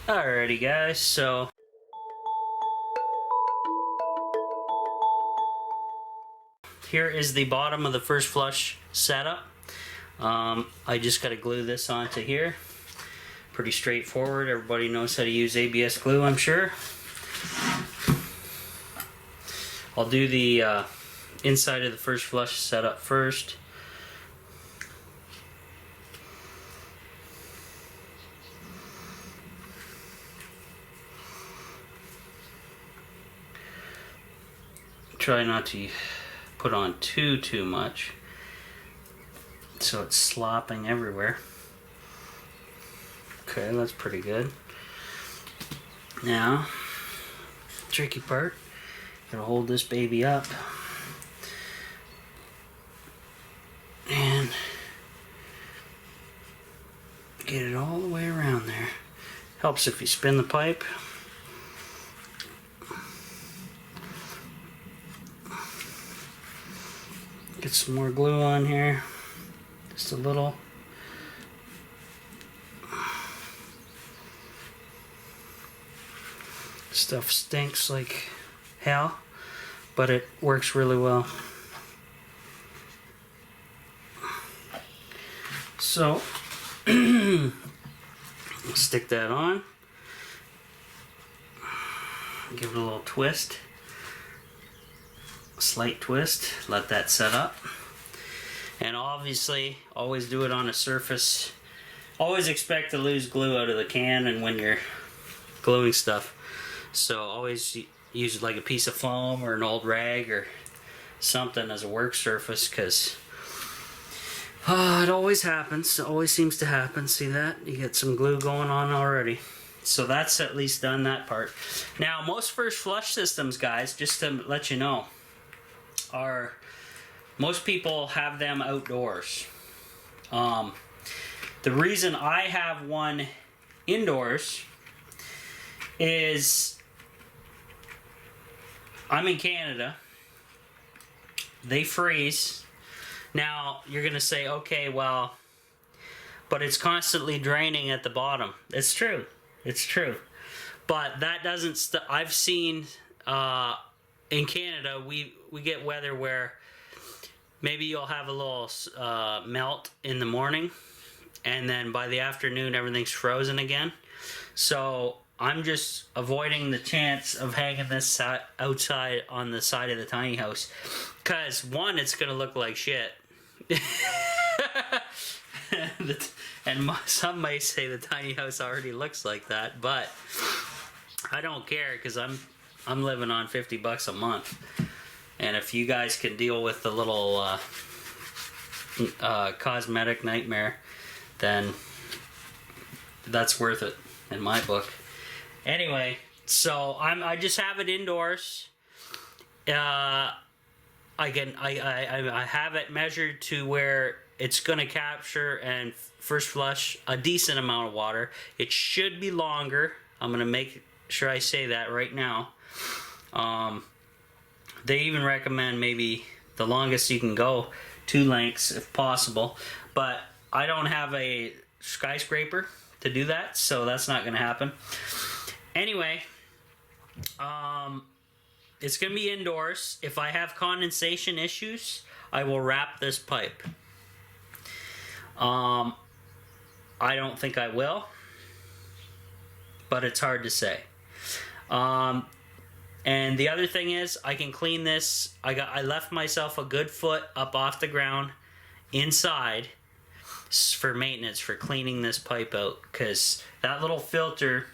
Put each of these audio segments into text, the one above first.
Alrighty guys, so here is the bottom of the first flush setup. I just got to glue this onto here. Pretty straightforward. Everybody knows how to use ABS glue, I'm sure. I'll do the inside of the first flush setup first. Try not to put on too much so it's slopping everywhere. Okay, that's pretty good. Now, tricky part, gotta hold this baby up and get it all the way around there. Helps if you spin the pipe. Get some more glue on here, just a little. Stuff stinks like hell, but it works really well. So, stick that on, give it a little twist. Slight twist, let that set up, and obviously always do it on a surface. Always expect to lose glue out of the can and when you're gluing stuff, so always use like a piece of foam or an old rag or something as a work surface, because it always happens. It always seems to happen. See that? You get some glue going on already. So that's at least done that part. Now most first flush systems, guys, just to let you know, most people have them outdoors. The reason I have one indoors is I'm in Canada. They freeze. Now you're gonna say, okay, well, but it's constantly draining at the bottom. It's true. It's true. But that doesn't I've seen in Canada, we get weather where maybe you'll have a little melt in the morning, and then by the afternoon everything's frozen again. So I'm just avoiding the chance of hanging this outside on the side of the tiny house, because one, it's gonna look like shit. And some may say the tiny house already looks like that, but I don't care, because I'm living on $50 a month, and if you guys can deal with the little cosmetic nightmare, then that's worth it in my book. Anyway, so I just have it indoors. I have it measured to where it's going to capture and first flush a decent amount of water. It should be longer. I'm going to make sure I say that right now. They even recommend maybe the longest you can go, 2 lengths if possible, but I don't have a skyscraper to do that, so that's not going to happen. Anyway, it's going to be indoors. If I have condensation issues, I will wrap this pipe. I don't think I will, but it's hard to say. And the other thing is, I can clean this. I left myself a good foot up off the ground inside for maintenance, for cleaning this pipe out, because that little filter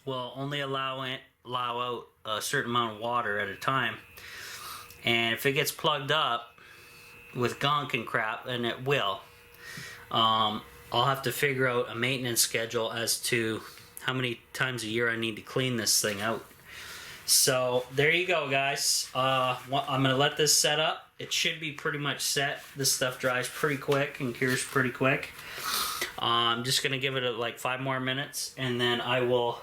will only allow out a certain amount of water at a time, and if it gets plugged up with gunk and crap, and it will, I'll have to figure out a maintenance schedule as to how many times a year I need to clean this thing out. So there you go, guys. I'm gonna let this set up. It should be pretty much set. This stuff dries pretty quick and cures pretty quick. I'm just gonna give it like 5 more minutes, and then I will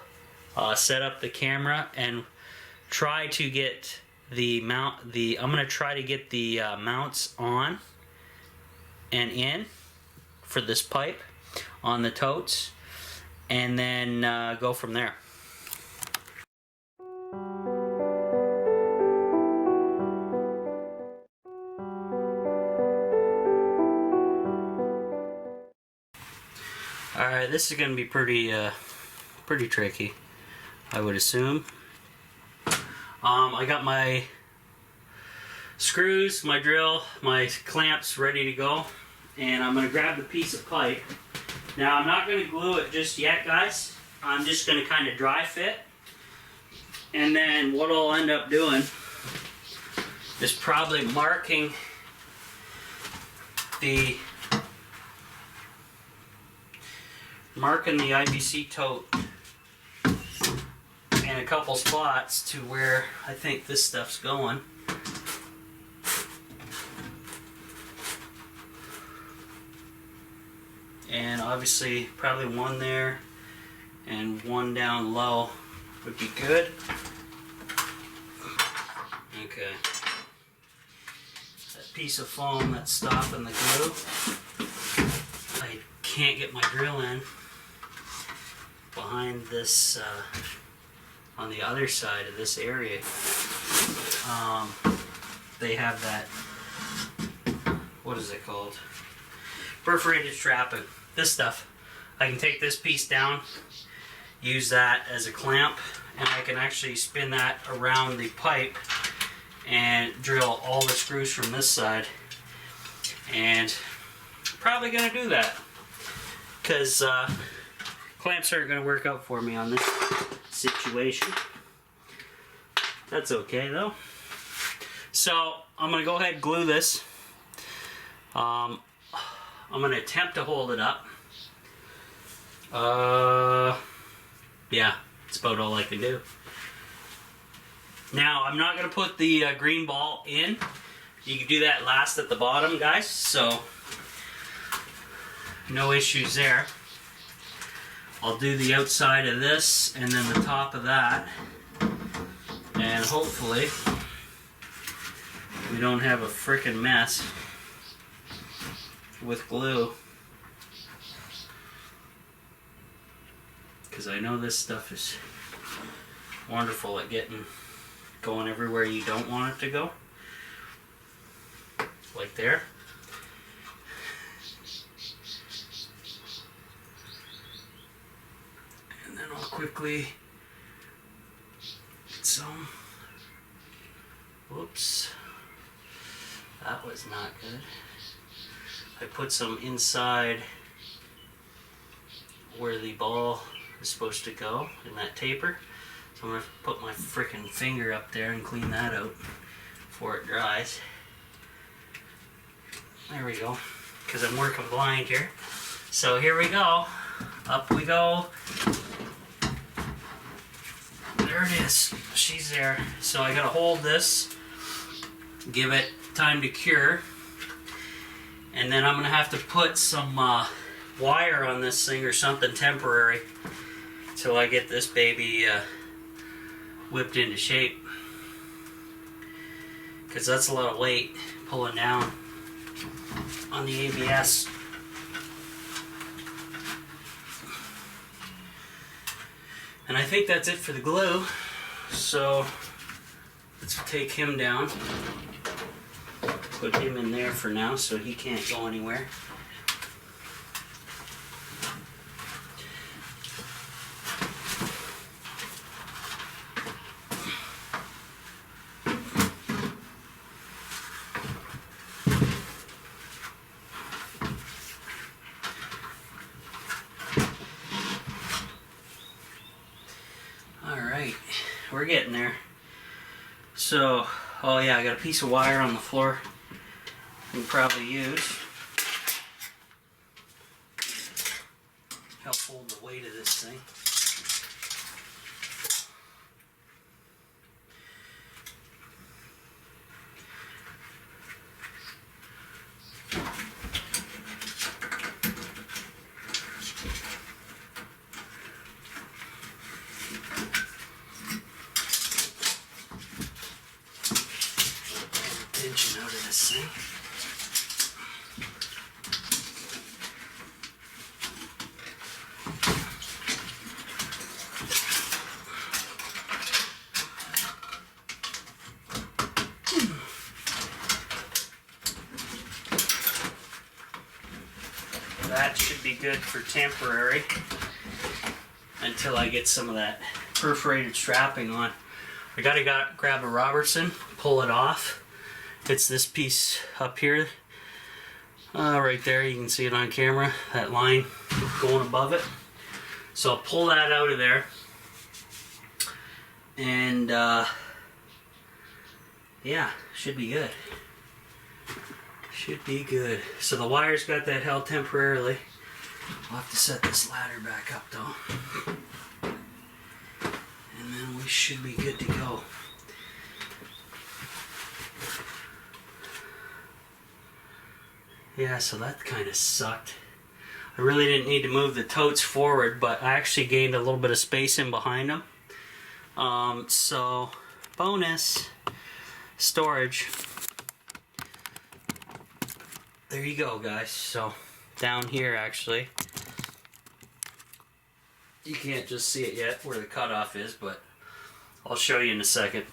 set up the camera and try to get the mount. I'm gonna try to get the mounts on and in for this pipe on the totes, and then go from there. Alright, this is going to be pretty tricky, I would assume. I got my screws, my drill, my clamps ready to go, and I'm going to grab the piece of pipe. Now I'm not going to glue it just yet, guys. I'm just going to kind of dry fit, and then what I'll end up doing is probably marking the IBC tote in a couple spots to where I think this stuff's going. And obviously probably one there and one down low would be good. Okay. That piece of foam that's stopping the glue, I can't get my drill in behind this on the other side of this area. They have that, what is it called? Perforated strapping. This stuff. I can take this piece down, use that as a clamp, and I can actually spin that around the pipe and drill all the screws from this side. And probably gonna do that because clamps aren't gonna work out for me on this situation. That's okay though. So I'm gonna go ahead and glue this. I'm going to attempt to hold it up. Yeah, that's about all I can do. Now, I'm not going to put the green ball in. You can do that last at the bottom, guys, so no issues there. I'll do the outside of this and then the top of that, and hopefully we don't have a frickin' mess with glue, because I know this stuff is wonderful at going everywhere you don't want it to go, like there. And then I'll quickly get some. Whoops, that was not good. I put some inside where the ball is supposed to go in that taper. So I'm going to put my frickin' finger up there and clean that out before it dries. There we go, because I'm working blind here. So here we go. Up we go. There it is. She's there. So I got to hold this, give it time to cure. And then I'm going to have to put some wire on this thing or something temporary till I get this baby whipped into shape. Because that's a lot of weight pulling down on the ABS. And I think that's it for the glue. So let's take him down. Put him in there for now so he can't go anywhere. Alright, we're getting there. So, oh yeah, I got a piece of wire on the floor. You can probably use. Help hold the weight of this thing. Tension out of this thing. be good for temporary until I get some of that perforated strapping on. I gotta grab a Robertson, pull it off. It's this piece up here, right there. You can see it on camera, that line going above it. So I'll pull that out of there, and yeah, should be good. Should be good. So the wire's got that held temporarily. I'll have to set this ladder back up though. And then we should be good to go. Yeah, so that kind of sucked. I really didn't need to move the totes forward, but I actually gained a little bit of space in behind them. So, bonus storage. There you go, guys. So, down here actually, you can't just see it yet where the cutoff is, but I'll show you in a second.